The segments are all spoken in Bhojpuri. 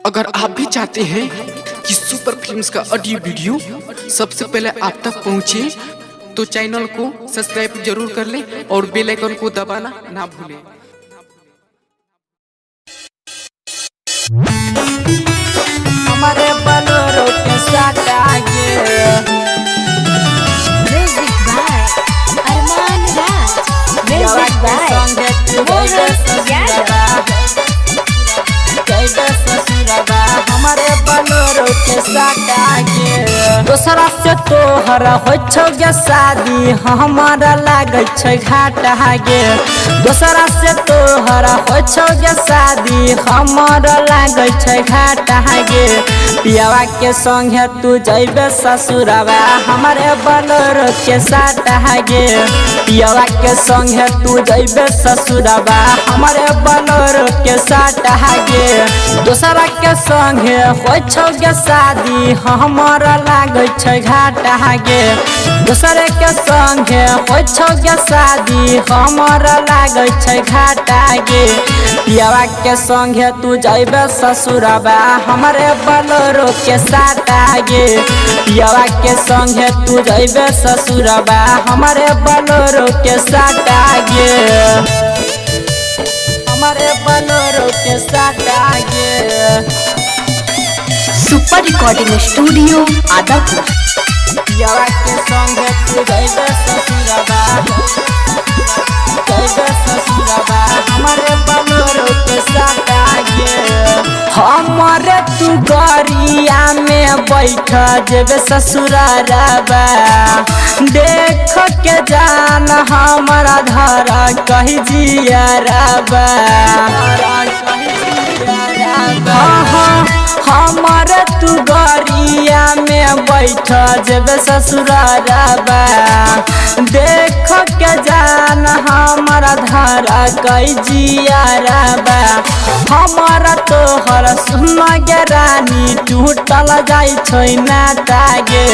अगर आप भी चाहते हैं कि सुपर फिल्म्स का ऑडियो वीडियो सबसे पहले आप तक पहुंचे, तो चैनल को सब्सक्राइब जरूर कर लें और बेल आइकन को दबाना ना भूलें। हमारे बलोरो के साथ आगे Music by Arman Raj. Music by Mohan Yadav. हमारे बलोरो के साथ आगे दोसरा से तोहरा हो गे शादी, हमारा लागे घाट आगे। दोसरा से तोहरा हो गे शादी, हमारा लागे घाट आगे। पियावा के संगे तू जैबे ससुरवा, हमारे बलोरो के साथ आगे। पियावा के संगे तू जैबे ससुरवा, हमारे बलोरो के साथ आगे। दोसरा के संगे हो गे शादी, हमारा लागे घाट आगे। दोसरे के संगे हो गे शादी, हमारा लागे घाट आगे। पियावा के संगे तू जैबे ससुरवा, हमारे बलोरो के साथ आगे। पियावा के संगे तू जैबे ससुरवा, हमारे बलोरो के साथ आगे। हमारे बलोरो के साथ आगे। Super recording studio Adapur. पियावा के संगे तू जैबे ससुरवा, जैबे ससुरवा, हमारे बलोरो के साथ आगे। हमारे तू गरिया में बैठ जेबे ससुरवा, देख के जान हमारा धारा कही जियरवा। हमारे तू गरिया में बैठ जेबे ससुरवा, देख के जान हमारा धारा कई जियरवा। हमारा तोहर सुन गे रानी टूटल जाई छै नाता गे।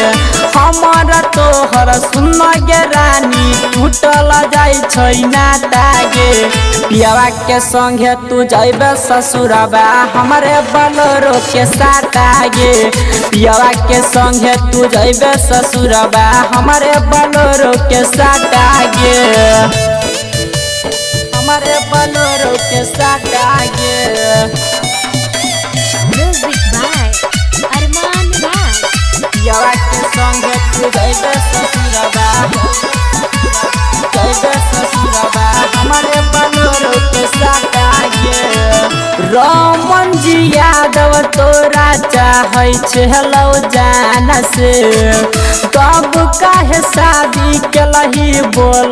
हमारा तोहर सुन गे रानी टूटल जाई छै नाता गे। पियावा के संगे तू जैबे ससुरवा, हमारे बलोरो के साथ आगे। पियावा के संगे तू जैबे ससुरवा, हमारे बलोरो के साथ आगे। हमारे बलोरो के साथ आगे। Music by Arman Raj. पियावा के संगे तू जैबे ससुरवा, जैबे ससुरवा, हमारे बलोरो के साथ आगे। रमन जी यादव तोरा चाहे छलो जान से, तब काहे शादी केलही बोल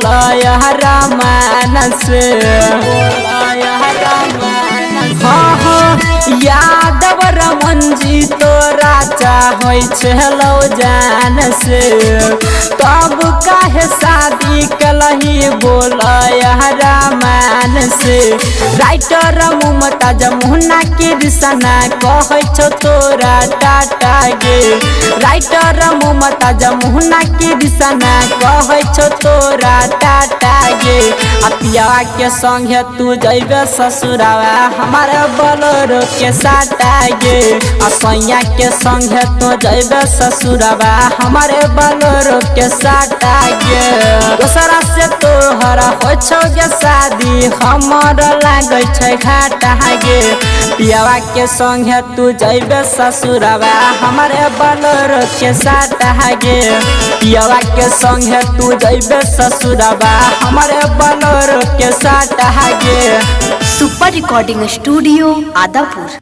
रमान से। हाँ यादव रमन जी तोरा चाहे छलो जान से, तब काहे शादी केलही बोल रमान से। राइटर मुमताज मुन्ना कृष्णा कहे छो तोरा टाटा गे। राइटर मुमताज मुन्ना कृष्णा कहे छो तोरा टाटा गे। पियावा के संगे तू जैबे ससुरवा, हमारे बलोरो के साथ आगे। सैया के संगे तू जैबे ससुरवा, हमारे बलोरो के साथ आगे। दोसरा से तोहरा हो गे शादी, हमारा लागे घाट आगे। पियावा के संगे तू जैबे ससुरवा, हमारे बलोरो के साथ आगे। पियावा के संगे तू जैबे ससुरवा, हमारे बलोरो के साथ आगे। Super recording studio Adapur.